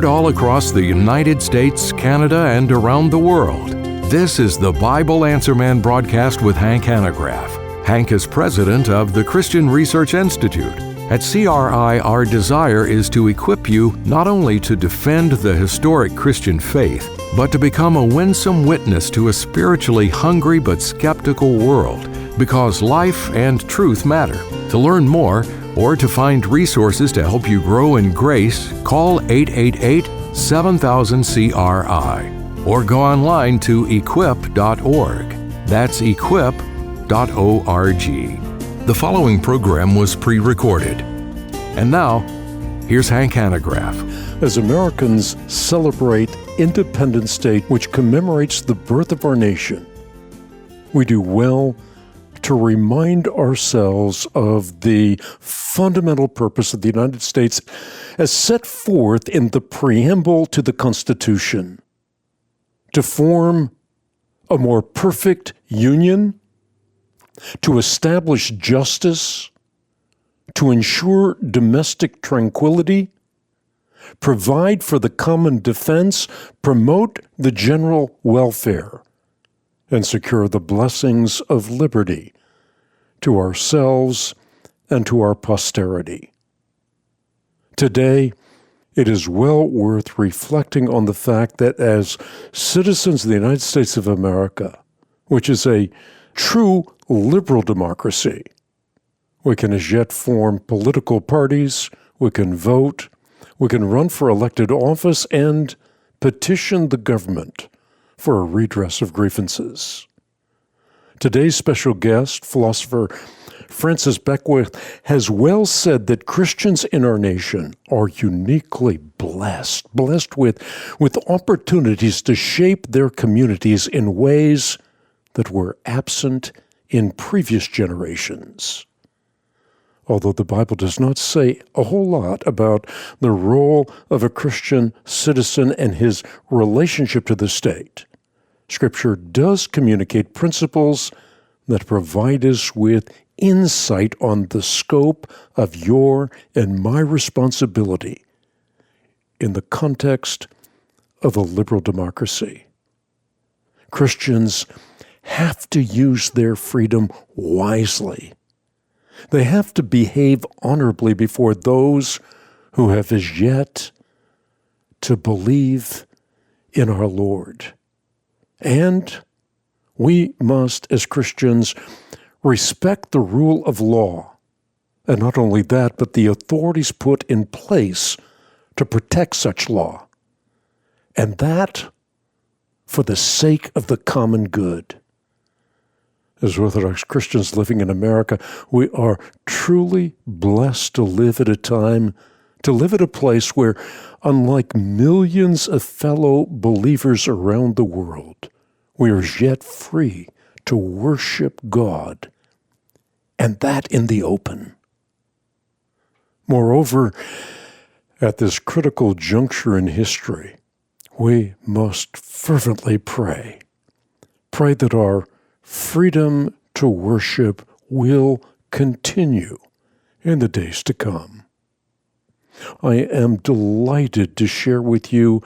all across the United States, Canada, and around the world. This is the Bible Answer Man broadcast with Hank Hanegraaff. Hank is president of the Christian Research Institute. At CRI, our desire is to equip you not only to defend the historic Christian faith, but to become a winsome witness to a spiritually hungry but skeptical world, because life and truth matter. To learn more or to find resources to help you grow in grace, call 888-7000-CRI or go online to equip.org. That's equip.org. The following program was pre-recorded. And now, here's Hank Hanegraaff. As Americans celebrate Independence Day, which commemorates the birth of our nation, we do well to remind ourselves of the fundamental purpose of the United States as set forth in the preamble to the Constitution: to form a more perfect union, to establish justice, to ensure domestic tranquility, provide for the common defense, promote the general welfare, and secure the blessings of liberty to ourselves and to our posterity. Today, it is well worth reflecting on the fact that as citizens of the United States of America, which is a true liberal democracy, we can as yet form political parties, we can vote, we can run for elected office, and petition the government for a redress of grievances. Today's special guest, philosopher Francis Beckwith, has well said that Christians in our nation are uniquely blessed with opportunities to shape their communities in ways that were absent in previous generations. Although the Bible does not say a whole lot about the role of a Christian citizen and his relationship to the state, Scripture does communicate principles that provide us with insight on the scope of your and my responsibility in the context of a liberal democracy. Christians have to use their freedom wisely. They have to behave honorably before those who have as yet to believe in our Lord. And we must, as Christians, respect the rule of law. And not only that, but the authorities put in place to protect such law. And that for the sake of the common good. As Orthodox Christians living in America, we are truly blessed to live at a place where, unlike millions of fellow believers around the world, we are yet free to worship God, and that in the open. Moreover, at this critical juncture in history, we must fervently pray that our freedom to worship will continue in the days to come. I am delighted to share with you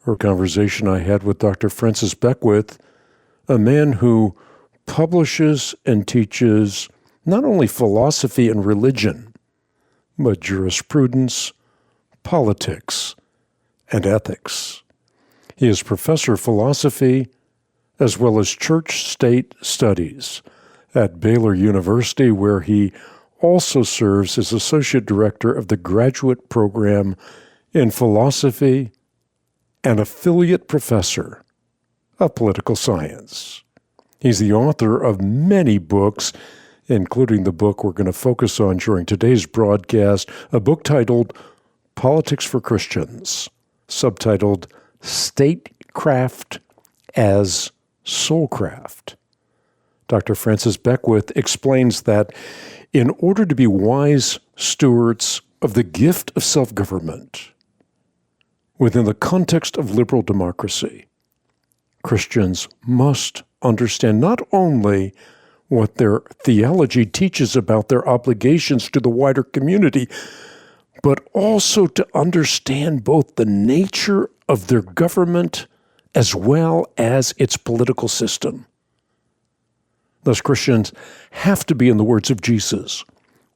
a conversation I had with Dr. Francis Beckwith, a man who publishes and teaches not only philosophy and religion, but jurisprudence, politics, and ethics. He is professor of philosophy as well as church-state studies at Baylor University, where he also serves as associate director of the graduate program in philosophy and affiliate professor of political science. He's the author of many books, including the book we're going to focus on during today's broadcast, a book titled Politics for Christians, subtitled Statecraft as Soulcraft. Dr. Francis Beckwith explains that in order to be wise stewards of the gift of self-government within the context of liberal democracy, Christians must understand not only what their theology teaches about their obligations to the wider community, but also to understand both the nature of their government as well as its political system. Thus, Christians have to be, in the words of Jesus,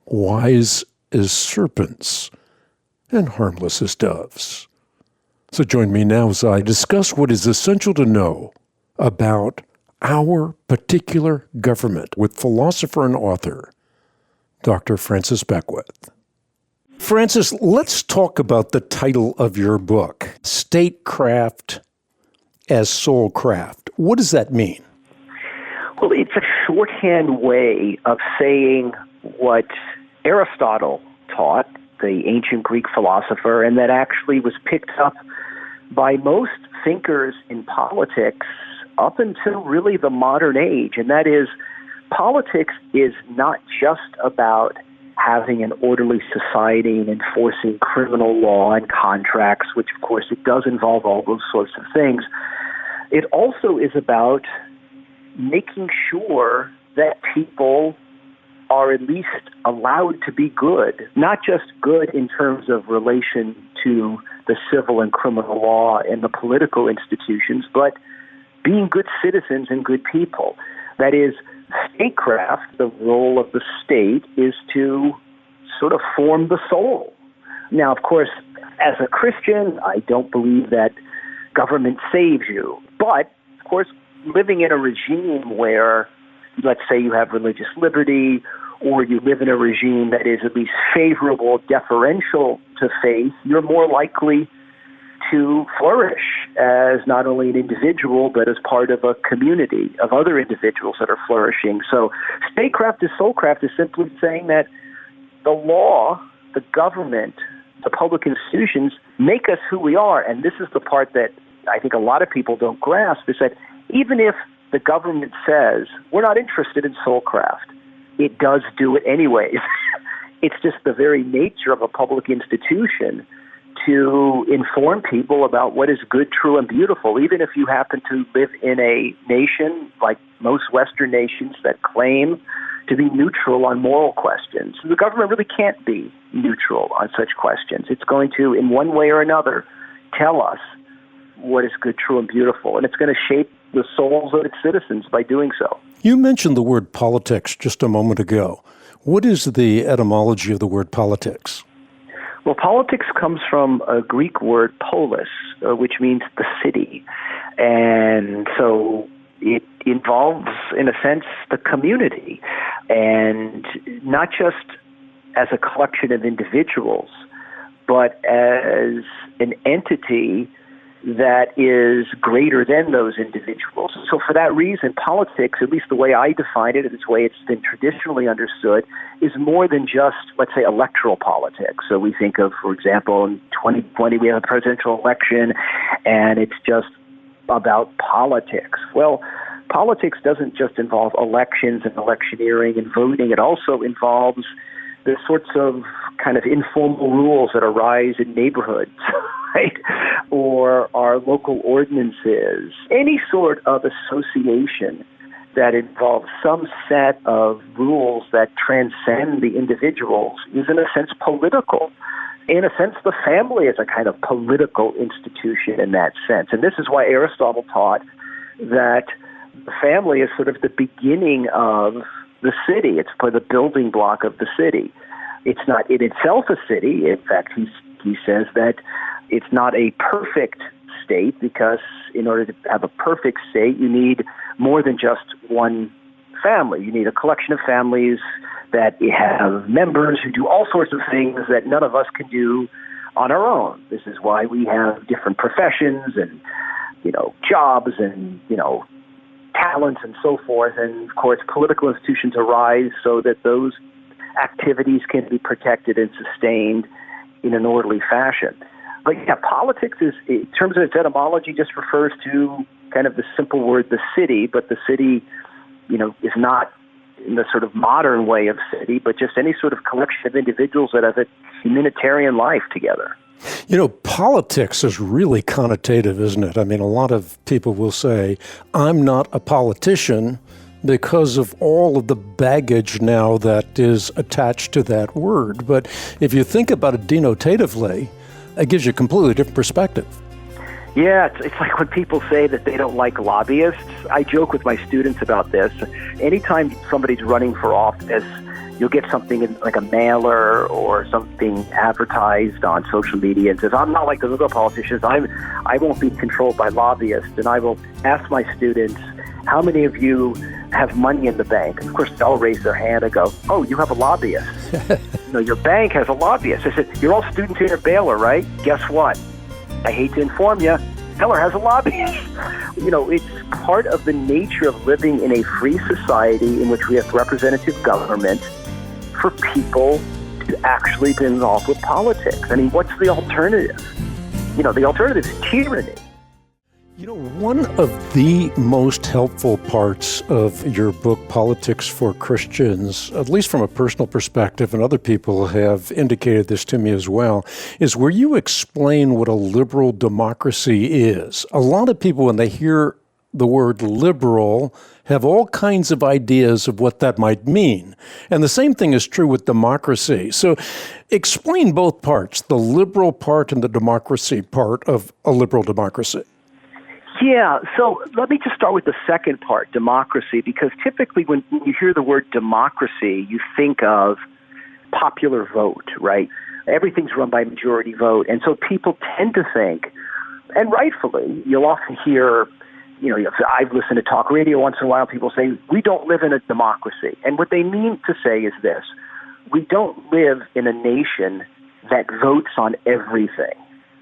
wise as serpents and harmless as doves. So join me now as I discuss what is essential to know about our particular government with philosopher and author, Dr. Francis Beckwith. Francis, let's talk about the title of your book, Statecraft as Soulcraft. What does that mean? Well, it's a shorthand way of saying what Aristotle taught, the ancient Greek philosopher, and that actually was picked up by most thinkers in politics up until really the modern age. And that is, politics is not just about having an orderly society and enforcing criminal law and contracts, which of course it does involve all those sorts of things. It also is about making sure that people are at least allowed to be good, not just good in terms of relation to the civil and criminal law and the political institutions, but being good citizens and good people. That is, statecraft, the role of the state, is to sort of form the soul. Now, of course, as a Christian, I don't believe that government saves you. But, of course, living in a regime where, let's say you have religious liberty, or you live in a regime that is at least favorable, deferential to faith, you're more likely to flourish as not only an individual, but as part of a community of other individuals that are flourishing. So statecraft as soulcraft is simply saying that the law, the government, the public institutions make us who we are. And this is the part that I think a lot of people don't grasp, is that even if the government says, we're not interested in soulcraft, it does do it anyways. It's just the very nature of a public institution to inform people about what is good, true, and beautiful, even if you happen to live in a nation like most Western nations that claim to be neutral on moral questions. The government really can't be neutral on such questions. It's going to, in one way or another, tell us what is good, true, and beautiful, and it's going to shape the souls of its citizens by doing so. You mentioned the word politics just a moment ago. What is the etymology of the word politics? Well, politics comes from a Greek word, polis, which means the city. And so it involves, in a sense, the community, and not just as a collection of individuals, but as an entity that is greater than those individuals. So for that reason, politics, at least the way I define it, and the way it's been traditionally understood, is more than just, let's say, electoral politics. So we think of, for example, in 2020, we have a presidential election, and it's just about politics. Well, politics doesn't just involve elections and electioneering and voting. It also involves the sorts of kind of informal rules that arise in neighborhoods, right? Or our local ordinances. Any sort of association that involves some set of rules that transcend the individuals is, in a sense, political. In a sense, the family is a kind of political institution in that sense. And this is why Aristotle taught that the family is sort of the beginning of the city. It's for the building block of the city. It's not in itself a city. In fact, he says that it's not a perfect state, because in order to have a perfect state, you need more than just one family. You need a collection of families that have members who do all sorts of things that none of us can do on our own. This is why we have different professions and, jobs and, talents and so forth. And, of course, political institutions arise so that those activities can be protected and sustained in an orderly fashion. But, politics is, in terms of its etymology, just refers to kind of the simple word, the city. But the city, is not in the sort of modern way of city, but just any sort of collection of individuals that have a humanitarian life together. Politics is really connotative, isn't it? I mean, a lot of people will say, I'm not a politician, because of all of the baggage now that is attached to that word. But if you think about it denotatively, it gives you a completely different perspective. Yeah, it's like when people say that they don't like lobbyists. I joke with my students about this. Anytime somebody's running for office, you'll get something in, like a mailer or something advertised on social media and says, I'm not like the other politicians. I won't be controlled by lobbyists. And I will ask my students, how many of you have money in the bank? And of course, they'll raise their hand and go, oh, you have a lobbyist. Your bank has a lobbyist. I said, you're all students here at Baylor, right? Guess what? I hate to inform you, Baylor has a lobbyist. It's part of the nature of living in a free society in which we have representative government for people to actually be involved with politics. I mean, what's the alternative? The alternative is tyranny. One of the most helpful parts of your book, Politics for Christians, at least from a personal perspective, and other people have indicated this to me as well, is where you explain what a liberal democracy is. A lot of people, when they hear the word liberal, have all kinds of ideas of what that might mean. And the same thing is true with democracy. So explain both parts, the liberal part and the democracy part of a liberal democracy. Yeah, so let me just start with the second part, democracy, because typically when you hear the word democracy, you think of popular vote, right? Everything's run by majority vote. And so people tend to think, and rightfully, you'll often hear, I've listened to talk radio once in a while, people say, we don't live in a democracy. And what they mean to say is this: we don't live in a nation that votes on everything.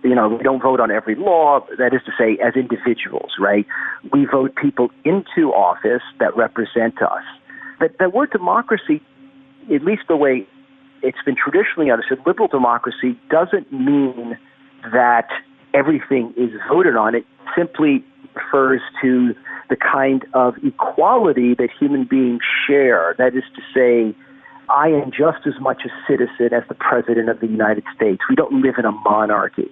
We don't vote on every law, that is to say, as individuals, right? We vote people into office that represent us. But the word democracy, at least the way it's been traditionally understood, liberal democracy doesn't mean that everything is voted on. It simply refers to the kind of equality that human beings share. That is to say, I am just as much a citizen as the President of the United States. We don't live in a monarchy.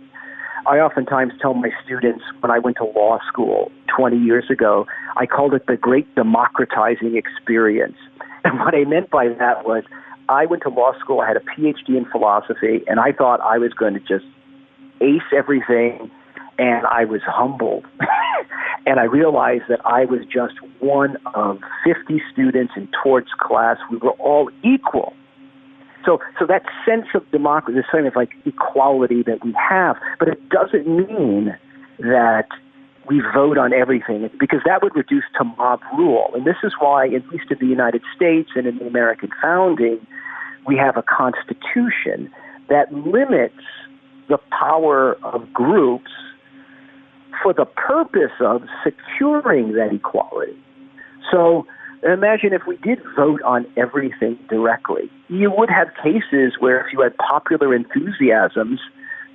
I oftentimes tell my students when I went to law school 20 years ago, I called it the great democratizing experience. And what I meant by that was I went to law school, I had a PhD in philosophy, and I thought I was going to just ace everything, and I was humbled. And I realized that I was just one of 50 students in Tort's class. We were all equal. So that sense of democracy, this kind of like equality that we have, but it doesn't mean that we vote on everything, because that would reduce to mob rule. And this is why, at least in the United States and in the American founding, we have a constitution that limits the power of groups for the purpose of securing that equality. So imagine if we did vote on everything directly. You would have cases where if you had popular enthusiasms,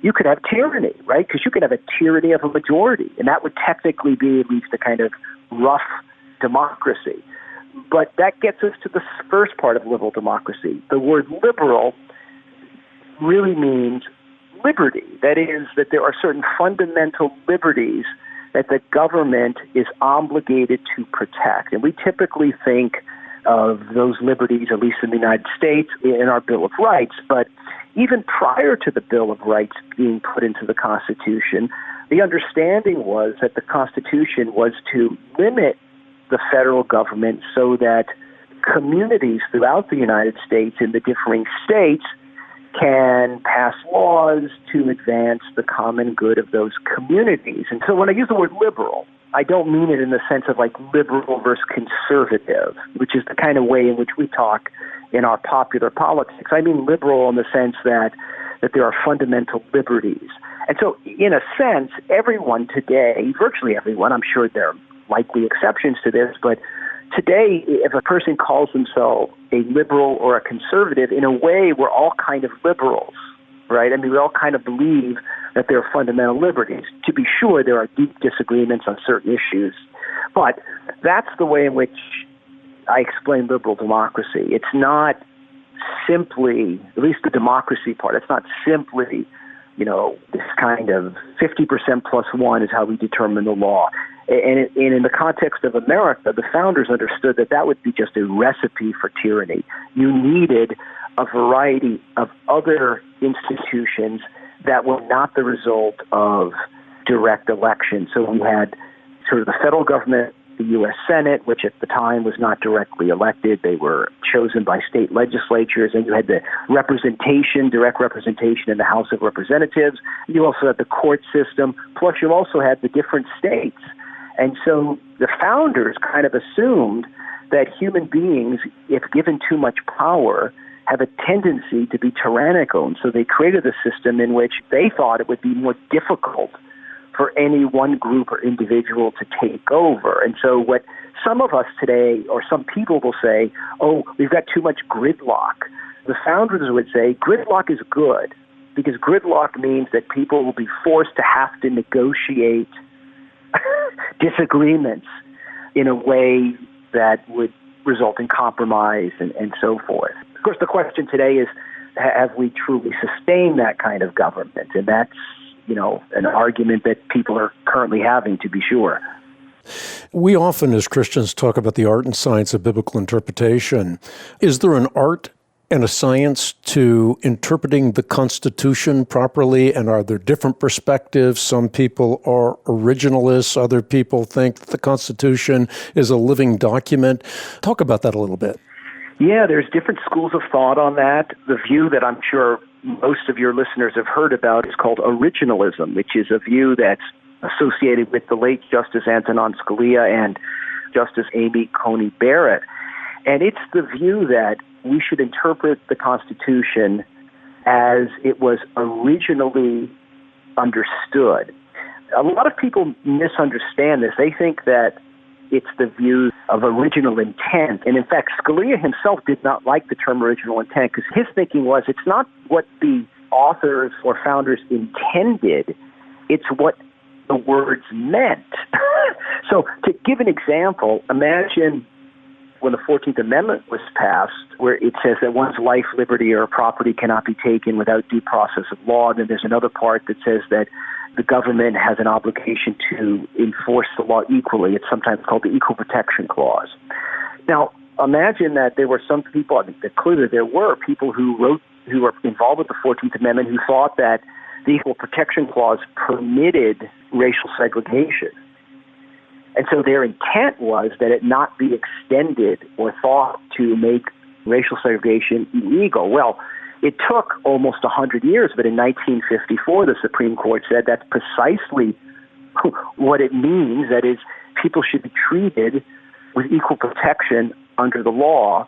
you could have tyranny, right? Because you could have a tyranny of a majority, and that would technically be at least a kind of rough democracy. But that gets us to the first part of liberal democracy. The word liberal really means liberty. That is, that there are certain fundamental liberties that the government is obligated to protect. And we typically think of those liberties, at least in the United States, in our Bill of Rights. But even prior to the Bill of Rights being put into the Constitution, the understanding was that the Constitution was to limit the federal government so that communities throughout the United States in the differing states can pass laws to advance the common good of those communities. And so when I use the word liberal, I don't mean it in the sense of like liberal versus conservative, which is the kind of way in which we talk in our popular politics. I mean liberal in the sense that there are fundamental liberties. And so in a sense, everyone today, virtually everyone, I'm sure there are likely exceptions to this, but today, if a person calls themselves a liberal or a conservative, in a way, we're all kind of liberals, right? I mean, we all kind of believe that there are fundamental liberties. To be sure, there are deep disagreements on certain issues, but that's the way in which I explain liberal democracy. It's not simply, at least the democracy part, it's not simply this kind of 50% plus one is how we determine the law. And in the context of America, the founders understood that would be just a recipe for tyranny. You needed a variety of other institutions that were not the result of direct election. So we had sort of the federal government, the U.S. Senate, which at the time was not directly elected. They were chosen by state legislatures. And you had the direct representation in the House of Representatives. You also had the court system. Plus, you also had the different states. And so the founders kind of assumed that human beings, if given too much power, have a tendency to be tyrannical. And so they created a system in which they thought it would be more difficult for any one group or individual to take over. And so what some of us today, or some people will say, oh, we've got too much gridlock. The founders would say gridlock is good because gridlock means that people will be forced to have to negotiate disagreements in a way that would result in compromise and so forth. Of course, the question today is, have we truly sustained that kind of government? And that's, an argument that people are currently having, to be sure. We often, as Christians, talk about the art and science of biblical interpretation. Is there an art and a science to interpreting the Constitution properly? And are there different perspectives? Some people are originalists. Other people think the Constitution is a living document. Talk about that a little bit. Yeah, there's different schools of thought on that. The view that I'm sure most of your listeners have heard about is called Originalism, which is a view that's associated with the late Justice Antonin Scalia and Justice Amy Coney Barrett. And it's the view that we should interpret the Constitution as it was originally understood. A lot of people misunderstand this. They think that it's the view of original intent. And in fact, Scalia himself did not like the term original intent because his thinking was it's not what the authors or founders intended, it's what the words meant. So to give an example, imagine when the 14th Amendment was passed, where it says that one's life, liberty, or property cannot be taken without due process of law. And then there's another part that says that the government has an obligation to enforce the law equally. It's sometimes called the Equal Protection Clause. Now, imagine that there were some people, I mean, clearly there were people who were involved with the 14th Amendment who thought that the Equal Protection Clause permitted racial segregation. And so their intent was that it not be extended or thought to make racial segregation illegal. Well, it took almost 100 years, but in 1954, the Supreme Court said that's precisely what it means. That is, people should be treated with equal protection under the law.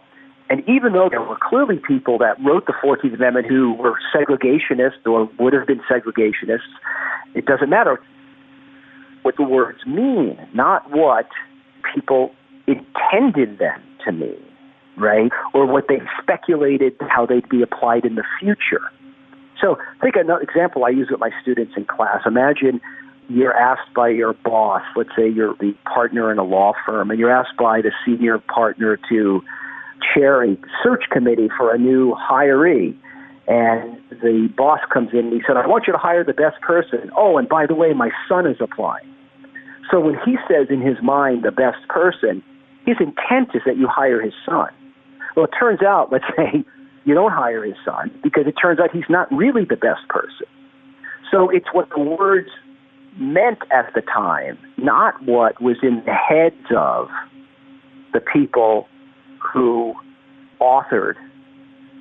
And even though there were clearly people that wrote the 14th Amendment who were segregationists or would have been segregationists, it doesn't matter what the words mean, not what people intended them to mean, right? Or what they speculated how they'd be applied in the future. So think another example I use with my students in class. Imagine you're asked by your boss, let's say you're the partner in a law firm, and you're asked by the senior partner to chair a search committee for a new hiree. And the boss comes in and he said, I want you to hire the best person. Oh, and by the way, my son is applying. So when he says in his mind the best person, his intent is that you hire his son. Well, it turns out, let's say, you don't hire his son because it turns out he's not really the best person. So it's what the words meant at the time, not what was in the heads of the people who authored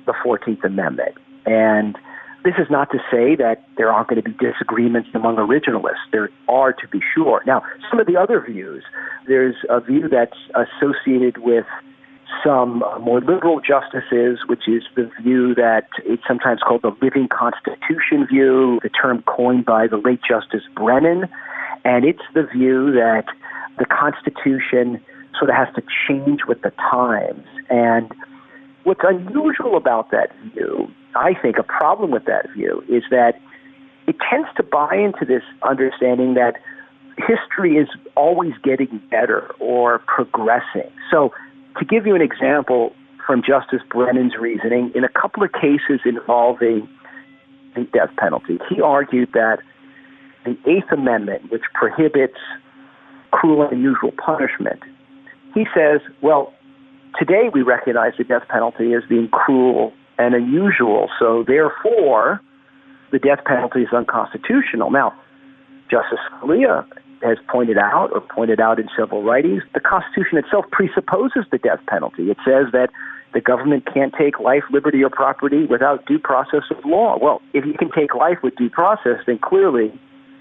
the 14th Amendment. And this is not to say that there aren't going to be disagreements among originalists. There are, to be sure. Now, some of the other views, there's a view that's associated with some more liberal justices, which is the view that it's sometimes called the living constitution view, the term coined by the late Justice Brennan. And it's the view that the Constitution sort of has to change with the times. And what's unusual about that view, I think a problem with that view, is that it tends to buy into this understanding that history is always getting better or progressing. So to give you an example from Justice Brennan's reasoning, in a couple of cases involving the death penalty. He argued that the Eighth Amendment, which prohibits cruel and unusual punishment, he says, well, today we recognize the death penalty as being cruel and unusual, so therefore the death penalty is unconstitutional. Now, Justice Scalia has pointed out in several writings, the Constitution itself presupposes the death penalty. It says that the government can't take life, liberty, or property without due process of law. Well, if you can take life with due process, then clearly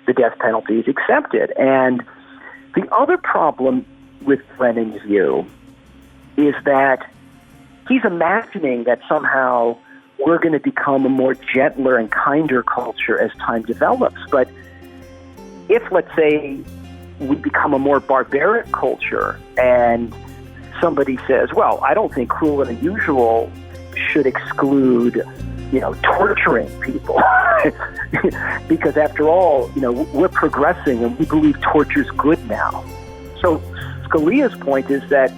the death penalty is accepted. And the other problem with Lennon's view is that he's imagining that somehow we're going to become a more gentler and kinder culture as time develops. But if, let's say, we become a more barbaric culture and somebody says, well, I don't think cruel and unusual should exclude, torturing people. Because after all, we're progressing and we believe torture's good now. So Scalia's point is that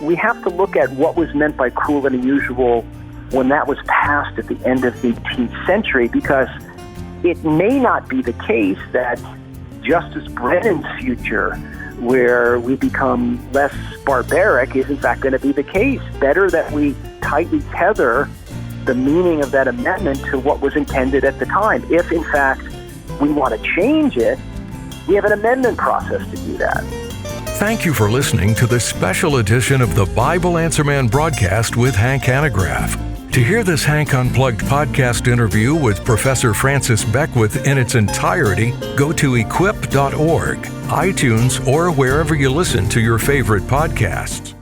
we have to look at what was meant by cruel and unusual when that was passed at the end of the 18th century, because it may not be the case that Justice Brennan's future, where we become less barbaric, is in fact going to be the case. Better that we tightly tether the meaning of that amendment to what was intended at the time. If, in fact, we want to change it, we have an amendment process to do that. Thank you for listening to this special edition of the Bible Answer Man broadcast with Hank Hanegraaff. To hear this Hank Unplugged podcast interview with Professor Francis Beckwith in its entirety, go to equip.org, iTunes, or wherever you listen to your favorite podcasts.